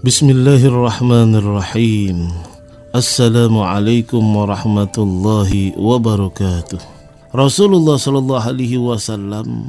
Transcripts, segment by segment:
Bismillahirrahmanirrahim. Assalamualaikum warahmatullahi wabarakatuh. Rasulullah Shallallahu Alaihi Wasallam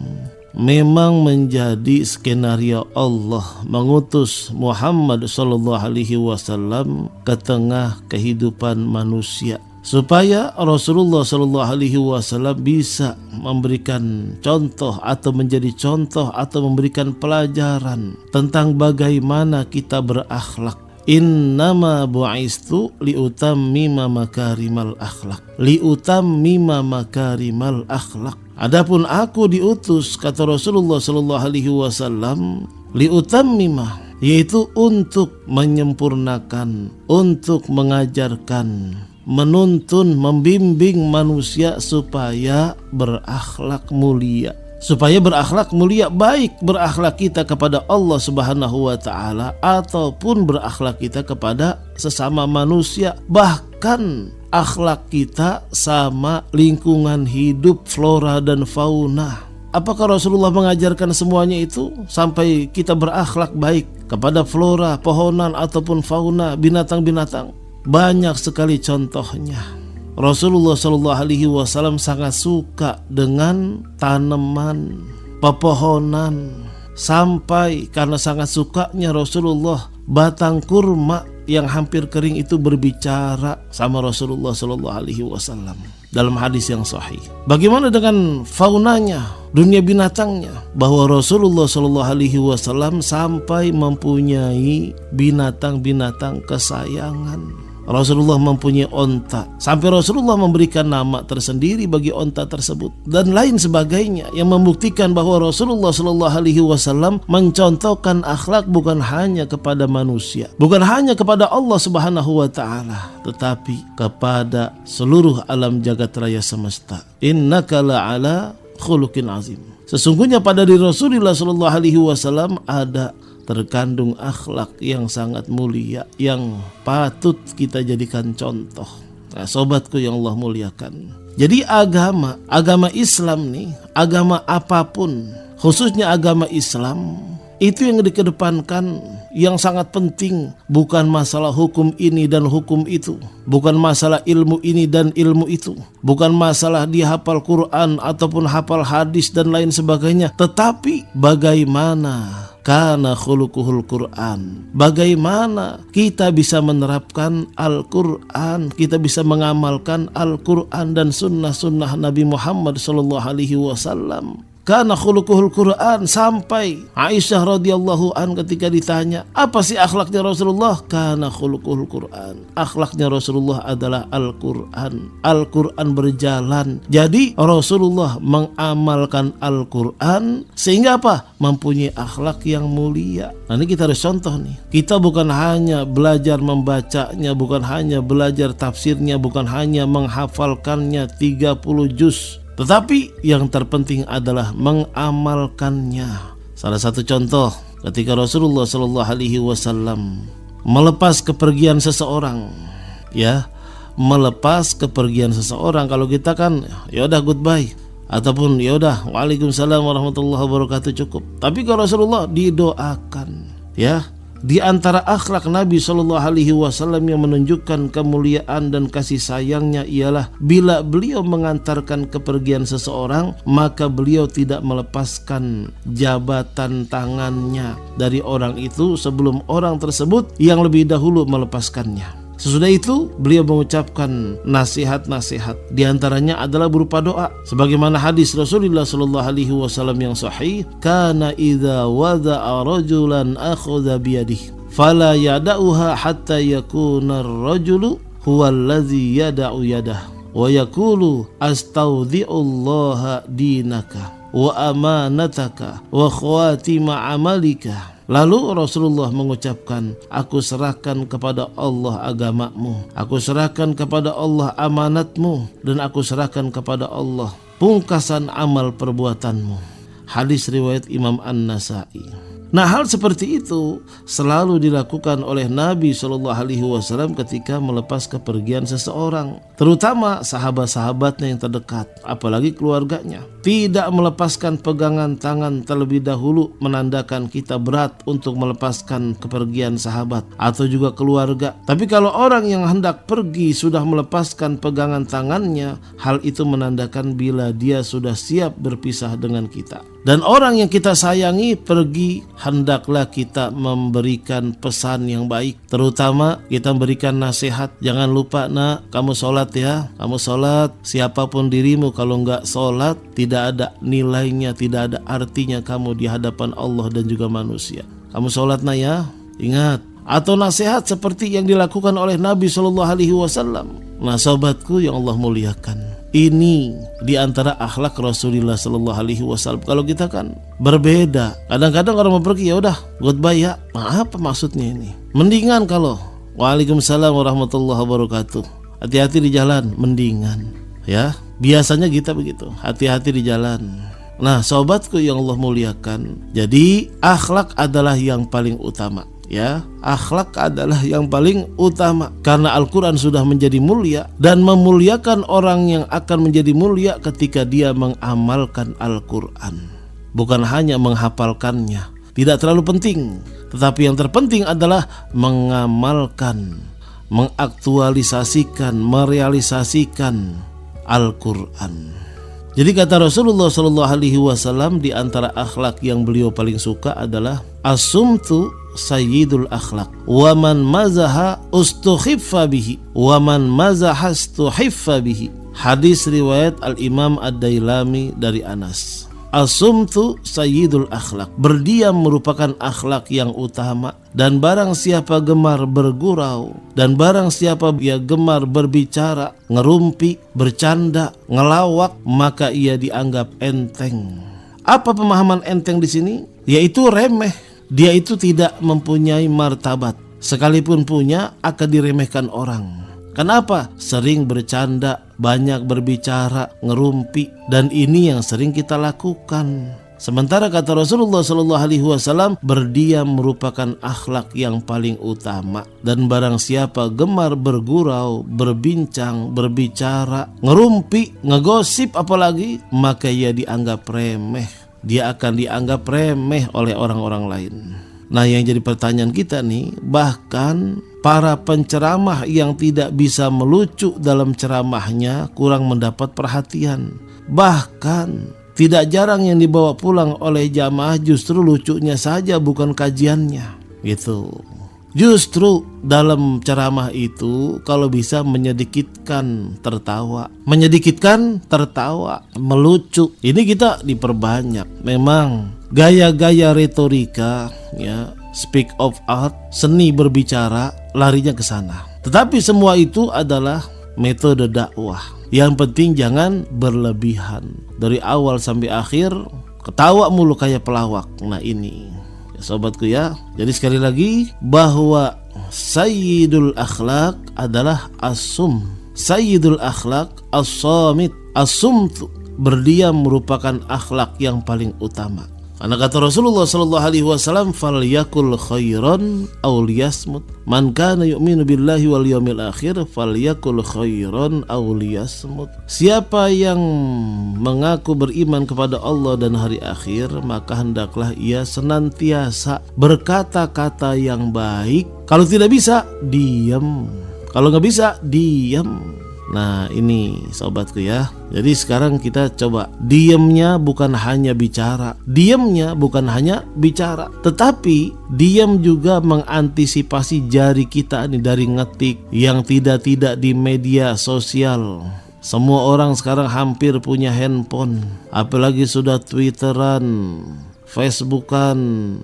memang menjadi skenario Allah mengutus Muhammad Shallallahu Alaihi Wasallam ke tengah kehidupan manusia, supaya Rasulullah Shallallahu Alaihi Wasallam bisa memberikan contoh atau menjadi contoh atau memberikan pelajaran tentang bagaimana kita berakhlak. Innama bu'istu liutammima makarimal akhlak. Liutammima makarimal akhlak. Adapun aku diutus, kata Rasulullah Shallallahu Alaihi Wasallam, liutammima, yaitu untuk menyempurnakan, untuk mengajarkan, menuntun, membimbing manusia supaya berakhlak mulia. Supaya berakhlak mulia, baik berakhlak kita kepada Allah Subhanahu wa Ta'ala ataupun berakhlak kita kepada sesama manusia, bahkan akhlak kita sama lingkungan hidup, flora dan fauna. Apakah Rasulullah mengajarkan semuanya itu sampai kita berakhlak baik kepada flora, pohonan ataupun fauna, binatang-binatang? Banyak sekali contohnya. Rasulullah Shallallahu Alaihi Wasallam sangat suka dengan tanaman, pepohonan, sampai karena sangat sukanya Rasulullah, batang kurma yang hampir kering itu berbicara sama Rasulullah Shallallahu Alaihi Wasallam dalam hadis yang sahih. Bagaimana dengan faunanya, dunia binatangnya? Bahwa Rasulullah Shallallahu Alaihi Wasallam sampai mempunyai binatang-binatang kesayangan. Rasulullah mempunyai onta, sampai Rasulullah memberikan nama tersendiri bagi onta tersebut dan lain sebagainya, yang membuktikan bahwa Rasulullah Shallallahu Alaihi Wasallam mencontohkan akhlak bukan hanya kepada manusia, bukan hanya kepada Allah Subhanahu wa Ta'ala, tetapi kepada seluruh alam jagat raya semesta. Innaka la'ala khuluqin azim. Sesungguhnya pada diri Rasulullah Shallallahu Alaihi Wasallam ada terkandung akhlak yang sangat mulia yang patut kita jadikan contoh. Nah, sobatku yang Allah muliakan. Jadi agama Islam nih, agama apapun, khususnya agama Islam, itu yang dikedepankan, yang sangat penting, bukan masalah hukum ini dan hukum itu, bukan masalah ilmu ini dan ilmu itu, bukan masalah dia hafal Quran ataupun hafal hadis dan lain sebagainya, tetapi bagaimana kana khuluquhul Quran, bagaimana kita bisa menerapkan Al-Quran, kita bisa mengamalkan Al-Quran dan sunnah-sunnah Nabi Muhammad Sallallahu Alaihi Wasallam. Kana khuluquhul Quran, sampai Aisyah radhiyallahu an ketika ditanya, apa sih akhlaknya Rasulullah? Kana khuluquhul Quran, akhlaknya Rasulullah adalah Al-Quran. Al-Quran berjalan. Jadi Rasulullah mengamalkan Al-Quran sehingga apa? Mempunyai akhlak yang mulia. Nah, ini kita harus contoh nih. Kita bukan hanya belajar membacanya, bukan hanya belajar tafsirnya, bukan hanya menghafalkannya 30 juz, tetapi yang terpenting adalah mengamalkannya. Salah satu contoh ketika Rasulullah Shallallahu Alaihi Wasallam melepas kepergian seseorang, melepas kepergian seseorang. Kalau kita kan yaudah goodbye, ataupun yaudah waalaikumsalam warahmatullahi wabarakatuh, cukup. Tapi kalau Rasulullah didoakan, di antara akhlak Nabi Shallallahu Alaihi Wasallam yang menunjukkan kemuliaan dan kasih sayangnya ialah bila beliau mengantarkan kepergian seseorang, maka beliau tidak melepaskan jabatan tangannya dari orang itu sebelum orang tersebut yang lebih dahulu melepaskannya. Sesudah itu beliau mengucapkan nasihat-nasihat, di antaranya adalah berupa doa, sebagaimana hadis Rasulullah Shallallahu Alaihi Wasallam yang sahih, kana idza wada'a rajulan akhadha biyadihi fala yada'uha hatta yakuna ar-rajulu huwa allazi yada'u yadah wa yaqulu astaudhi'ullaha dinaka wa amanataka wa khawatima amalika. Lalu Rasulullah mengucapkan, aku serahkan kepada Allah agamamu, aku serahkan kepada Allah amanatmu, dan aku serahkan kepada Allah pungkasan amal perbuatanmu. Hadis riwayat Imam An-Nasai. Nah, hal seperti itu selalu dilakukan oleh Nabi SAW ketika melepas kepergian seseorang, terutama sahabat-sahabatnya yang terdekat, apalagi keluarganya. Tidak melepaskan pegangan tangan terlebih dahulu menandakan kita berat untuk melepaskan kepergian sahabat atau juga keluarga. Tapi kalau orang yang hendak pergi sudah melepaskan pegangan tangannya, hal itu menandakan bila dia sudah siap berpisah dengan kita. Dan orang yang kita sayangi pergi, hendaklah kita memberikan pesan yang baik. Terutama kita berikan nasihat. Jangan lupa nak, kamu sholat ya. Kamu sholat, siapapun dirimu kalau enggak sholat, tidak ada nilainya, tidak ada artinya kamu di hadapan Allah dan juga manusia. Kamu sholat nak ya, ingat. Atau nasihat seperti yang dilakukan oleh Nabi SAW. Nah sahabatku yang Allah muliakan, ini diantara akhlak Rasulullah SAW. Kalau kita kan berbeda. Kadang-kadang orang mau pergi, ya udah goodbye ya. Nah, apa maksudnya ini? Mendingan kalau Waalaikumsalam warahmatullahi wabarakatuh. Hati-hati di jalan, mendingan ya. Biasanya kita begitu, hati-hati di jalan. Nah sahabatku yang Allah muliakan, jadi akhlak adalah yang paling utama. Ya, akhlak adalah yang paling utama karena Al-Quran sudah menjadi mulia dan memuliakan orang yang akan menjadi mulia ketika dia mengamalkan Al-Quran, bukan hanya menghafalkannya. Tidak terlalu penting, tetapi yang terpenting adalah mengamalkan, mengaktualisasikan, merealisasikan Al-Quran. Jadi kata Rasulullah SAW, di antara akhlak yang beliau paling suka adalah as-sumtu sayyidul akhlak, wa man mazaha ustukhiffa bihi, wa man mazaha ustukhiffa bihi. Hadis riwayat Al-Imam Ad-Dailami dari Anas. As-sumtu sayyidul akhlak, berdiam merupakan akhlak yang utama. Dan barang siapa gemar bergurau, dan barang siapa ia gemar berbicara, ngerumpi, bercanda, ngelawak, maka ia dianggap enteng. Apa pemahaman enteng di sini? Yaitu remeh. Dia itu tidak mempunyai martabat. Sekalipun punya, akan diremehkan orang. Kenapa? Sering bercanda, banyak berbicara, ngerumpi, dan ini yang sering kita lakukan. Sementara kata Rasulullah SAW, berdiam merupakan akhlak yang paling utama. Dan barang siapa gemar bergurau, berbincang, berbicara, ngerumpi, ngegosip apalagi, maka ia dianggap remeh. Dia akan dianggap remeh oleh orang-orang lain. Nah yang jadi pertanyaan kita nih, bahkan para penceramah yang tidak bisa melucu dalam ceramahnya kurang mendapat perhatian. Bahkan tidak jarang yang dibawa pulang oleh jamaah justru lucunya saja, bukan kajiannya gitu. Justru dalam ceramah itu kalau bisa menyedikitkan tertawa, melucu. Ini kita diperbanyak. Memang gaya-gaya retorika ya, speak of art, seni berbicara, larinya ke sana. Tetapi semua itu adalah metode dakwah. Yang penting jangan berlebihan. Dari awal sampai akhir ketawa mulu kayak pelawak. Nah ini ya, sobatku ya. Jadi sekali lagi bahwa sayyidul akhlak adalah as-sum. Sayyidul akhlak as-samit. As-sumtu, berdiam merupakan akhlak yang paling utama. Karena kata Rasulullah SAW, falyakul khairan aw liyasmut. Man kana yu'minu billahi wal yawmil akhir falyakul khairan aw liyasmut. Siapa yang mengaku beriman kepada Allah dan hari akhir, maka hendaklah ia senantiasa berkata-kata yang baik. Kalau tidak bisa, diam. Kalau nggak bisa, diam. Nah ini sobatku ya. Jadi sekarang kita coba diamnya bukan hanya bicara. Diamnya bukan hanya bicara, tetapi diam juga mengantisipasi jari kita nih dari ngetik yang tidak di media sosial. Semua orang sekarang hampir punya handphone, apalagi sudah Twitteran, Facebookan,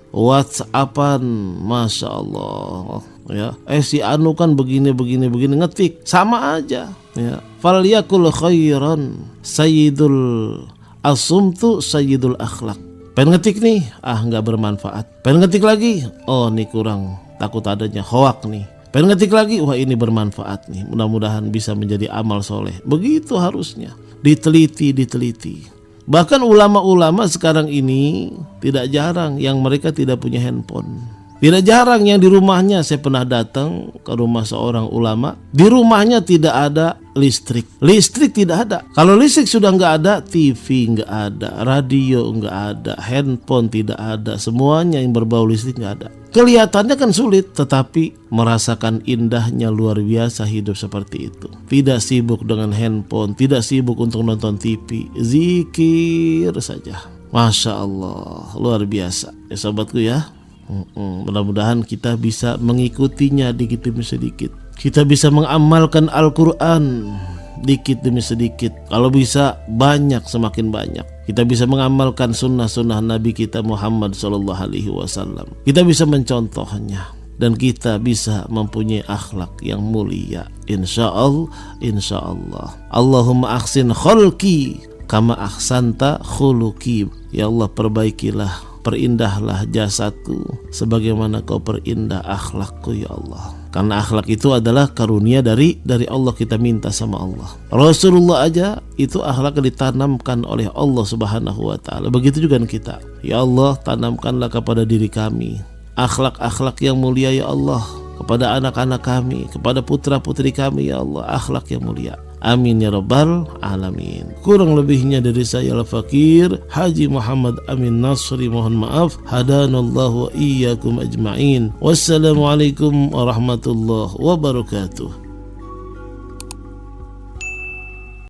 WhatsAppan, Masya Allah ya. Si Anu kan begini ngetik, sama aja ya. Falyakul khairan sayyidul asumtu sayyidul akhlak. Pengen ngetik nih, nggak bermanfaat. Pengen ngetik lagi, nih kurang, takut adanya hoak nih. Pengen ngetik lagi, wah ini bermanfaat nih, mudah-mudahan bisa menjadi amal soleh. Begitu harusnya, diteliti. Bahkan ulama-ulama sekarang ini tidak jarang yang mereka tidak punya handphone. Tidak jarang yang di rumahnya, saya pernah datang ke rumah seorang ulama, di rumahnya tidak ada listrik. Listrik tidak ada. Kalau listrik sudah nggak ada, TV nggak ada, radio nggak ada, handphone tidak ada, semuanya yang berbau listrik nggak ada. Kelihatannya kan sulit, tetapi merasakan indahnya luar biasa hidup seperti itu. Tidak sibuk dengan handphone, tidak sibuk untuk nonton TV, zikir saja. Masya Allah, luar biasa. Ya sahabatku ya. Mudah-mudahan kita bisa mengikutinya dikit demi sedikit. Kita bisa mengamalkan Al-Quran dikit demi sedikit. Kalau bisa banyak, semakin banyak. Kita bisa mengamalkan sunnah-sunnah Nabi kita Muhammad SAW. Kita bisa mencontohnya. Dan kita bisa mempunyai akhlak yang mulia. Insya Allah. Allahumma ahsin khulqi kama ahsanta khuluqi. Ya Allah, perindahlah jasadku sebagaimana kau perindah akhlakku ya Allah. Karena akhlak itu adalah karunia dari Allah, kita minta sama Allah. Rasulullah aja itu akhlak ditanamkan oleh Allah Subhanahu wa taala. Begitu juga kita. Ya Allah, tanamkanlah kepada diri kami akhlak-akhlak yang mulia ya Allah, kepada anak-anak kami, kepada putra-putri kami ya Allah, akhlak yang mulia. Amin ya rabbal alamin. Kurang lebihnya dari saya Al-Fakir Haji Muhammad Amin Nasri, mohon maaf. Hadanallahu wa iyyakum ajma'in. Wassalamualaikum warahmatullahi wabarakatuh.